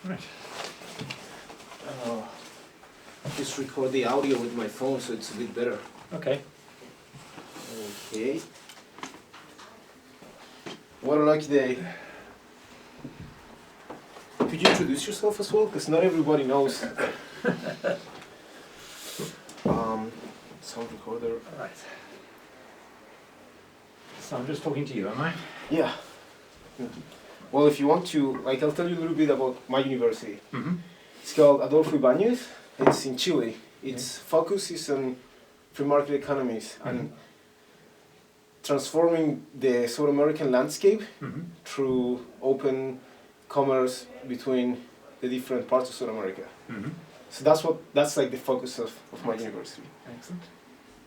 Right. Uh, just record the audio with my phone so it's a bit better. Okay. Okay. What a lucky day. Could you introduce yourself as well? Because not everybody knows. Sound recorder. All right. So I'm just talking to you, am I? Yeah. Well, if you want to, like, I'll tell you a little bit about my university. Mm-hmm. It's called Adolfo Ibáñez. It's in Chile. Its focus is on free market economies and transforming the South American landscape through open commerce between the different parts of South America. So that's like the focus of my university. Excellent.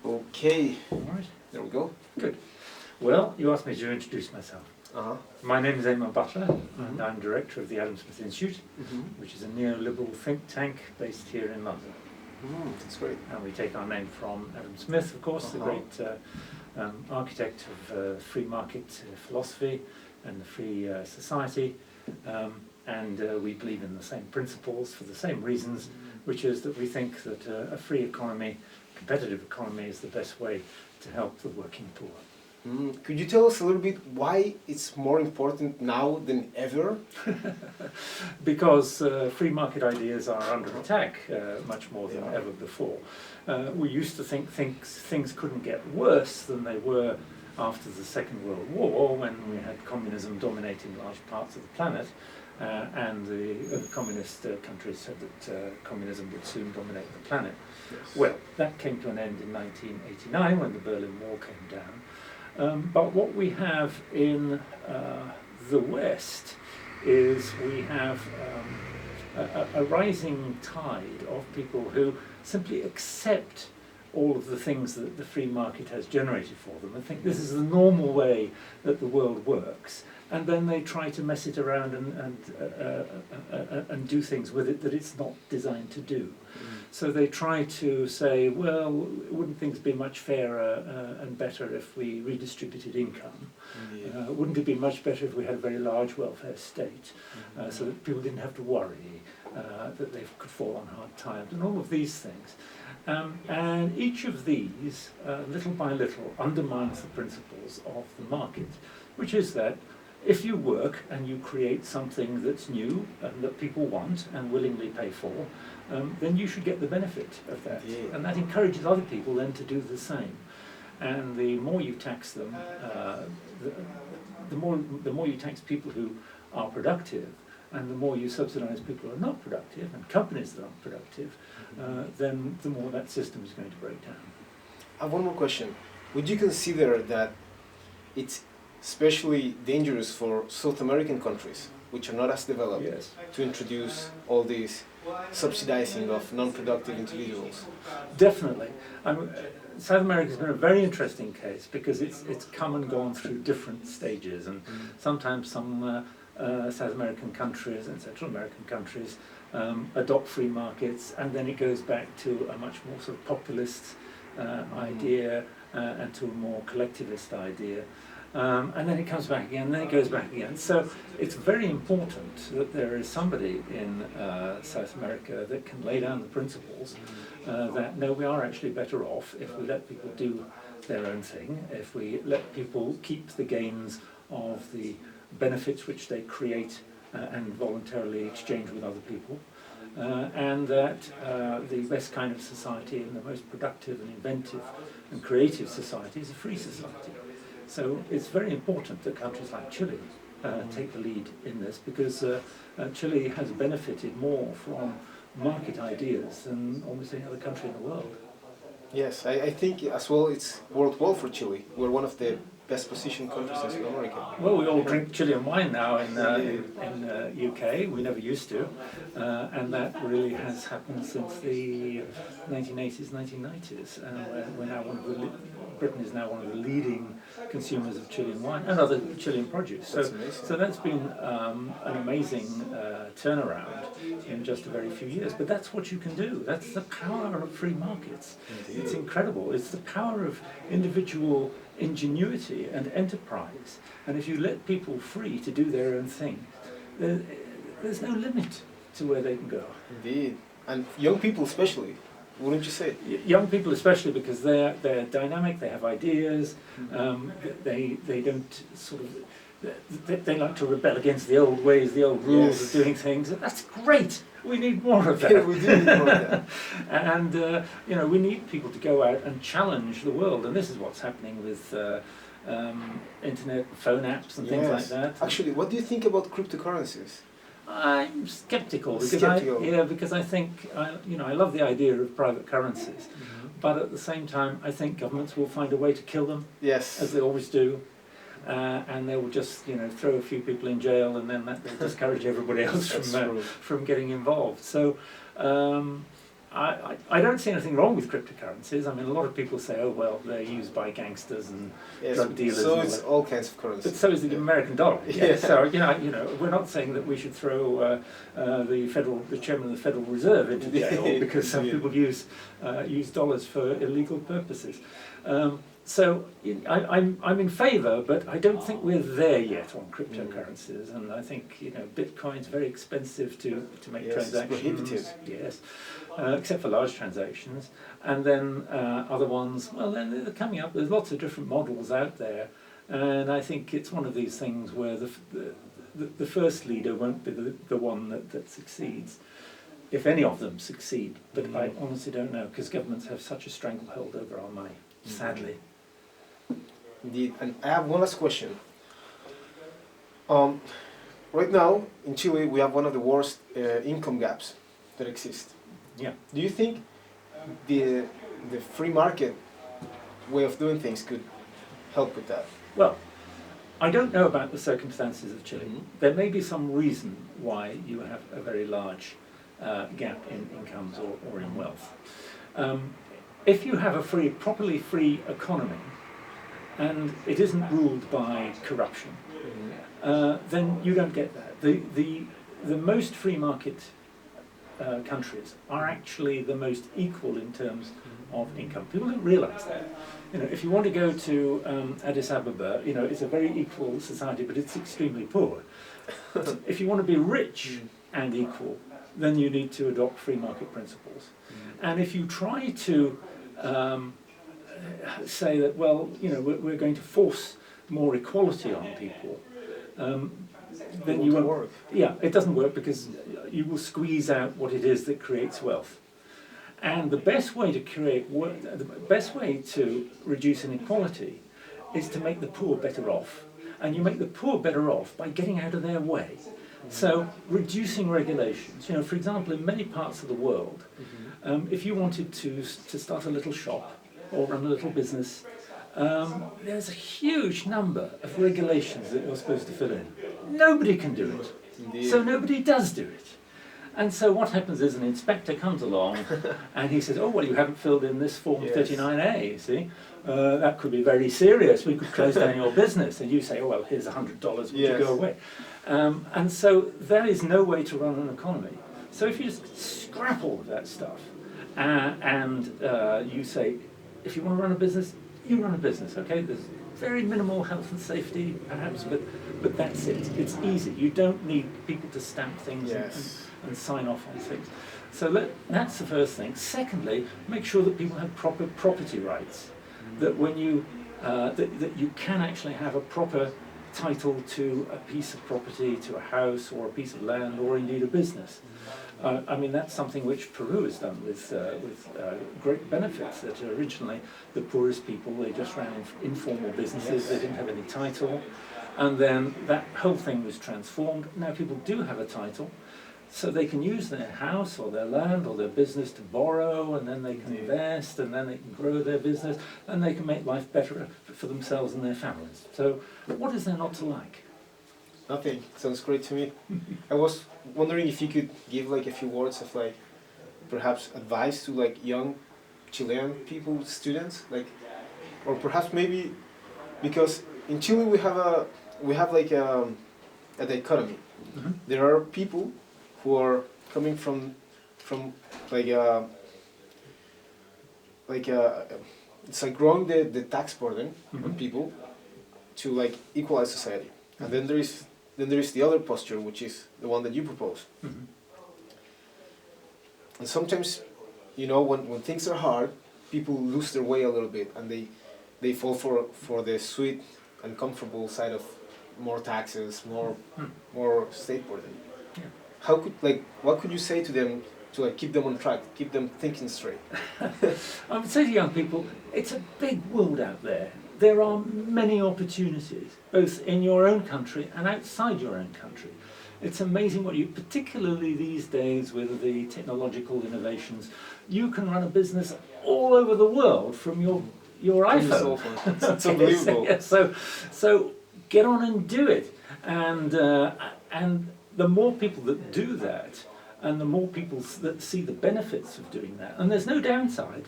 Okay. All right. There we go. Good. Well, you asked me to introduce myself. Uh-huh. My name is Eamon Butler, and I'm director of the Adam Smith Institute, which is a neoliberal think tank based here in London. That's great. And we take our name from Adam Smith, of course, the great architect of free market philosophy and the free society. And we believe in the same principles for the same reasons, which is that we think that a free economy, competitive economy, is the best way to help the working poor. Could you tell us a little bit why it's more important now than ever? Because free market ideas are under attack much more than ever before. We used to think things couldn't get worse than they were after the Second World War, when we had communism dominating large parts of the planet, and the communist countries said that communism would soon dominate the planet. Yes. Well, that came to an end in 1989 when the Berlin Wall came down. But what we have in the West is we have a rising tide of people who simply accept all of the things that the free market has generated for them and think this is the normal way that the world works, and then they try to mess it around and do things with it that it's not designed to do. So they try to say, well, wouldn't things be much fairer and better if we redistributed income? Wouldn't it be much better if we had a very large welfare state so that people didn't have to worry that they could fall on hard times, and all of these things. And each of these, little by little, undermines the principles of the market, which is that if you work and you create something that's new and that people want and willingly pay for, then you should get the benefit of that. And that encourages other people then to do the same. And the more you tax them, the more you tax people who are productive, and the more you subsidize people who are not productive, and companies that aren't productive, then the more that system is going to break down. I have one more question. Would you consider that it's especially dangerous for South American countries, which are not as developed, to introduce all these subsidizing of non-productive individuals? Definitely. South America has been a very interesting case because it's come and gone through different stages, and sometimes some South American countries and Central American countries adopt free markets, and then it goes back to a much more sort of populist idea and to a more collectivist idea. And then it comes back again, and then it goes back again. So it's very important that there is somebody in South America that can lay down the principles that, no, we are actually better off if we let people do their own thing, if we let people keep the gains of the benefits which they create and voluntarily exchange with other people, and that the best kind of society and the most productive and inventive and creative society is a free society. So it's very important that countries like Chile take the lead in this, because Chile has benefited more from market ideas than almost any other country in the world. Yes, I think as well it's worked well for Chile. We're one of the best positioned countries in South America. Well, we all drink Chilean wine now in UK. We never used to, and that really has happened since the 1980s, 1990s. We're now Britain is now one of the leading consumers of Chilean wine and other Chilean produce. So that's been an amazing turnaround in just a very few years. But that's what you can do. That's the power of free markets. Indeed. It's incredible. It's the power of individual ingenuity and enterprise. And if you let people free to do their own thing, there's no limit to where they can go. Indeed. And young people especially, wouldn't you say? Young people especially, because they're dynamic, they have ideas, they don't sort of, they like to rebel against the old ways, the old rules of doing things. That's great. We need more of that. Yeah, we do need more of that. And you know, we need people to go out and challenge the world, and this is what's happening with internet, phone apps, and things like that. Actually, what do you think about cryptocurrencies? I'm skeptical because I think I love the idea of private currencies, but at the same time I think governments will find a way to kill them, as they always do, and they will just throw a few people in jail, and then that will discourage everybody else from getting involved. So I don't see anything wrong with cryptocurrencies. I mean, a lot of people say, oh well, they're used by gangsters and drug dealers. So it's all kinds of currencies. But so is the American dollar. So we're not saying that we should throw the chairman of the Federal Reserve into jail because some people use dollars for illegal purposes. So I'm in favour, but I don't think we're there yet on cryptocurrencies, and I think Bitcoin's very expensive to make transactions. Prohibitive. Yes, except for large transactions, and then other ones. Well, then they're coming up. There's lots of different models out there, and I think it's one of these things where the first leader won't be the one that succeeds, if any of them succeed. But I honestly don't know, because governments have such a stranglehold over our money, sadly. Indeed, and I have one last question. Right now, in Chile, we have one of the worst income gaps that exist. Yeah. Do you think the free market way of doing things could help with that? Well, I don't know about the circumstances of Chile. There may be some reason why you have a very large gap in incomes or in wealth. If you have a properly free economy, and it isn't ruled by corruption, then you don't get that. The most free market countries are actually the most equal in terms of income. People don't realise that. If you want to go to Addis Ababa, it's a very equal society, but it's extremely poor. If you want to be rich and equal, then you need to adopt free market principles. And if you try to say that, well, we're going to force more equality on people, then you won't work. Yeah, it doesn't work, because you will squeeze out what it is that creates wealth. And the best way to reduce inequality is to make the poor better off. And you make the poor better off by getting out of their way. So reducing regulations. For example, in many parts of the world, if you wanted to start a little shop or run a little business, there's a huge number of regulations that you're supposed to fill in. Nobody can do it. Indeed. So nobody does do it. And so what happens is an inspector comes along and he says, oh, well, you haven't filled in this form 39A, you see. That could be very serious. We could close down your business. And you say, oh, well, here's $100, would you go away? And so there is no way to run an economy. So if you just scrap all of that stuff and you say, if you want to run a business, you run a business, okay? There's very minimal health and safety, perhaps, but that's it. It's easy. You don't need people to stamp things and sign off on things. So that's the first thing. Secondly, make sure that people have proper property rights. That when you that you can actually have a proper title to a piece of property, to a house or a piece of land, or indeed a business. I mean, that's something which Peru has done with great benefits. That originally the poorest people, they just ran informal businesses, they didn't have any title, and then that whole thing was transformed. Now people do have a title, so they can use their house or their land or their business to borrow, and then they can invest, and then they can grow their business, and they can make life better for themselves and their families. So what is there not to like? Nothing. Sounds great to me. I was wondering if you could give like a few words of like perhaps advice to like young Chilean people, students, like, or perhaps maybe because in Chile we have like a dichotomy. There are people who are coming from it's like growing the tax burden on people to like equalize society, and then there is the other posture, which is the one that you propose. And sometimes, when things are hard, people lose their way a little bit, and they fall for the sweet and comfortable side of more taxes, more state burden. Yeah. What could you say to them to keep them on track, keep them thinking straight? I would say to young people, it's a big world out there. There are many opportunities, both in your own country and outside your own country. It's amazing particularly these days with the technological innovations, you can run a business all over the world from your iPhone. It's unbelievable. Yeah, so get on and do it, and the more people that do that, and the more people that see the benefits of doing that, and there's no downside.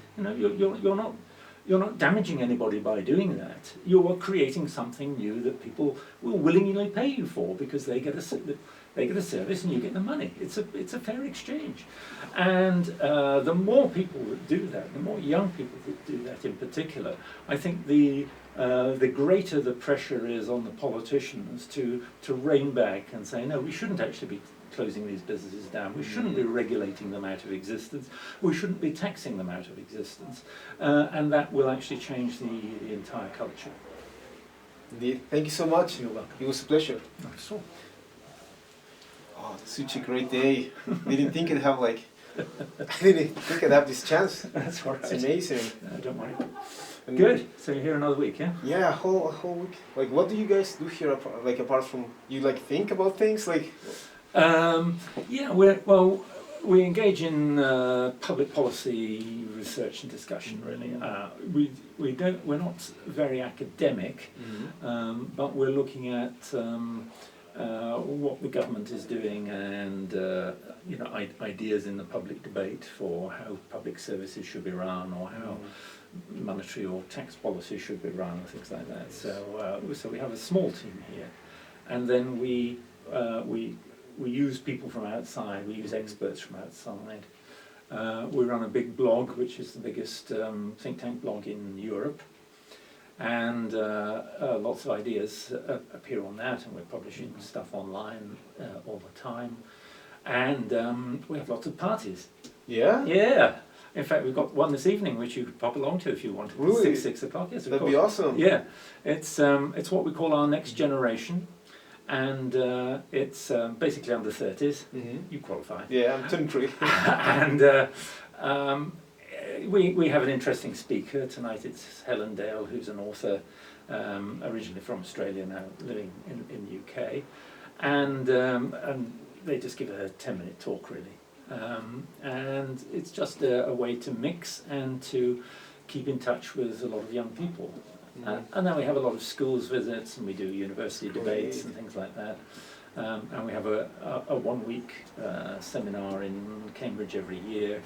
You're not damaging anybody by doing that. You are creating something new that people will willingly pay you for because they get a service and you get the money. It's a fair exchange, and the more people that do that, the more young people that do that in particular, I think the greater the pressure is on the politicians to rein back and say, no, we shouldn't actually be closing these businesses down. We shouldn't be regulating them out of existence. We shouldn't be taxing them out of existence. And that will actually change the entire culture. Indeed. Thank you so much. You're welcome. It was a pleasure. That's all. Oh, such a great day. Didn't think I'd have I didn't think I'd have this chance. That's all right. It's amazing. Don't worry. And Good. So you're here another week, yeah? Yeah, a whole week. What do you guys do here? Apart from you think about things Yeah, we engage in public policy research and discussion. Really, we're not very academic, but we're looking at what the government is doing and ideas in the public debate for how public services should be run or how monetary or tax policy should be run, things like that. So we have a small team here, and then we use people from outside. We use experts from outside. We run a big blog, which is the biggest think tank blog in Europe, and lots of ideas appear on that, and we're publishing stuff online all the time. And we have lots of parties. Yeah? Yeah. In fact, we've got one this evening, which you could pop along to if you wanted. Really? 6 o'clock. Yes, of That'd course. be awesome. Yeah, it's what we call our next generation, and it's basically under 30s. You qualify. Yeah, I'm 23. And we have an interesting speaker tonight. It's Helen Dale, who's an author, originally from Australia, now living in the UK, and they just give a 10-minute talk, really. And it's just a way to mix and to keep in touch with a lot of young people. And then we have a lot of schools visits, and we do university debates and things like that. And we have a 1-week seminar in Cambridge every year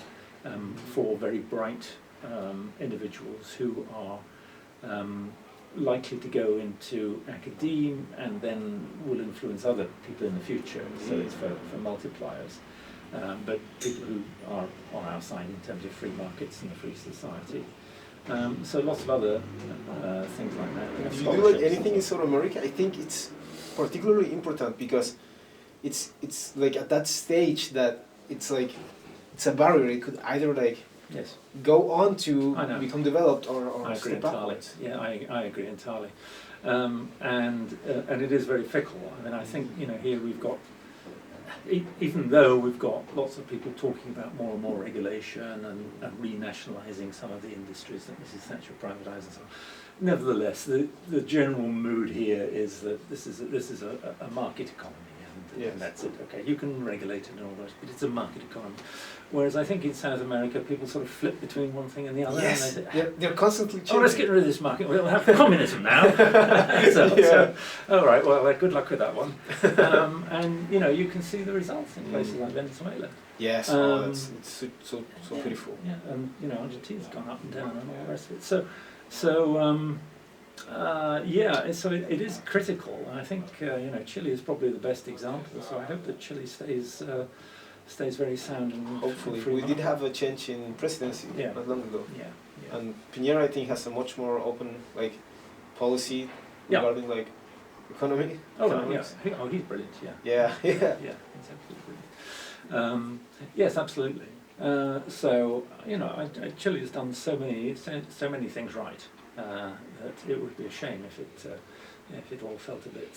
for very bright individuals who are likely to go into academe and then will influence other people in the future. So it's for multipliers. But people who are on our side in terms of free markets and the free society. So lots of other things like that. Do you do anything in South America? I think it's particularly important because it's at that stage that it's a barrier. It could either go on to become developed or step backwards. Yeah, I agree entirely. And it is very fickle. I mean, I think here we've got. Even though we've got lots of people talking about more and more regulation and renationalising some of the industries that Mrs. Thatcher privatised and so on, nevertheless, the general mood here is that this is a market economy, and that's it. Okay, you can regulate it and all that, but it's a market economy. Whereas I think in South America, people sort of flip between one thing and the other. Yes, and they're constantly changing. Oh, let's get rid of this market. We'll have communism now. So, all right. Well, good luck with that one. And you can see the results in places like Venezuela. Yes, it's so beautiful. Yeah, and Argentina's gone up and down and all the rest of it. So it is critical. And I think Chile is probably the best example. So I hope that Chile stays very sound and hopefully. free We did have a change in presidency not long ago. Yeah. And Piñera, I think, has a much more open policy regarding economy. Oh, right, yeah. He's brilliant. Yeah. Yeah. Yeah, he's absolutely brilliant. Yes, absolutely. So you know, Chile has done so many things right that it would be a shame if it all felt a bit.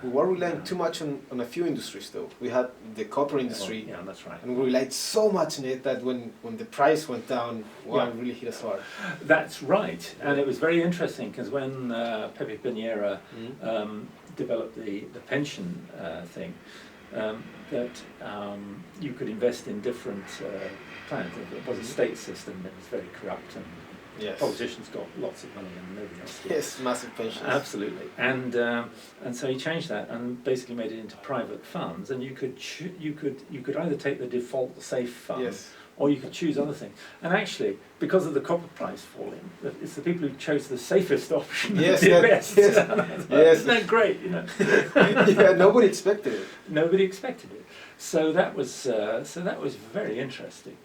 We were relying too much on a few industries, though. We had the copper industry, yeah, that's right. and we relied so much on it that when the price went down, wow, it really hit us hard. That's right, and it was very interesting because when Pepe Piñera developed the pension thing, that you could invest in different plans. It was a state system that was very corrupt, and Yes. politicians got lots of money and nobody else did. Yes, massive pensions. Absolutely, and so he changed that and basically made it into private funds, and you could either take the default safe fund, Yes. or you could choose other things. And actually, because of the copper price falling, it's the people who chose the safest option Yes, that did that- best. yes, yes. Isn't that great? You know, Yeah, nobody expected it. nobody expected it. So that was very interesting.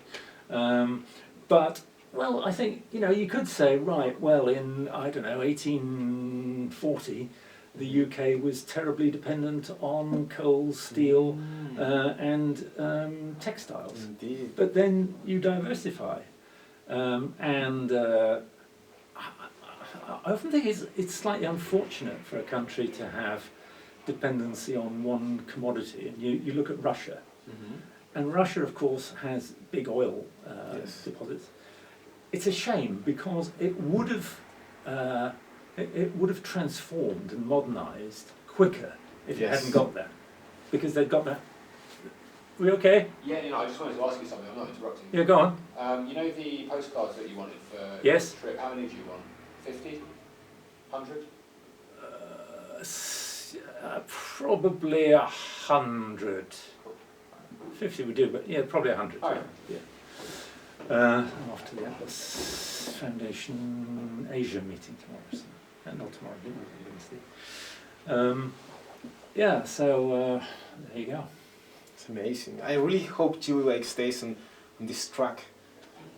But well, I think you could say, right, well, in 1840, the UK was terribly dependent on coal, steel, and textiles. Indeed. But then you diversify, and I often think it's slightly unfortunate for a country to have dependency on one commodity. And you look at Russia, and Russia, of course, has big oil Yes. deposits. It's a shame because it would have transformed and modernised quicker if it Yes. hadn't got that, because they'd got that. We okay? Yeah, I just wanted to ask you something. I'm not interrupting. Yeah, go on. You know the postcards that you wanted for Yes. the trip? How many do you want? 50? 100? Probably 100. 50 would do, but yeah, probably 100. Oh, yeah. Yeah. I'm off to the Atlas Foundation Asia meeting tomorrow. So, not tomorrow, Wednesday. Yeah, so there you go. It's amazing. I really hope Chile stays on this track,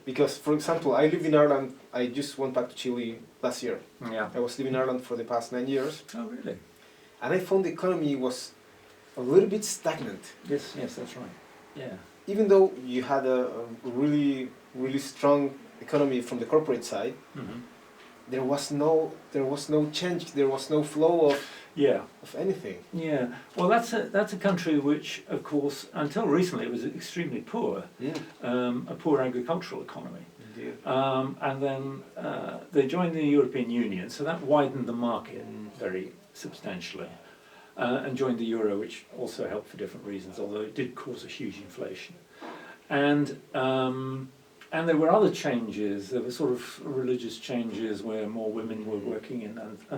because, for example, I lived in Ireland. I just went back to Chile last year. Yeah. I was living in Ireland for the past 9 years, Oh, really? and I found the economy was a little bit stagnant. Yes, that's right. Yeah. Even though you had a really, really strong economy from the corporate side, there was no change. There was no flow Yeah. of anything. Yeah. Well, that's a country which, of course, until recently was extremely poor, a poor agricultural economy. Indeed. And then they joined the European Union, so that widened the market very substantially, and joined the euro, which also helped for different reasons, although it did cause a huge inflation. And there were other changes. There were sort of religious changes where more women were working in, and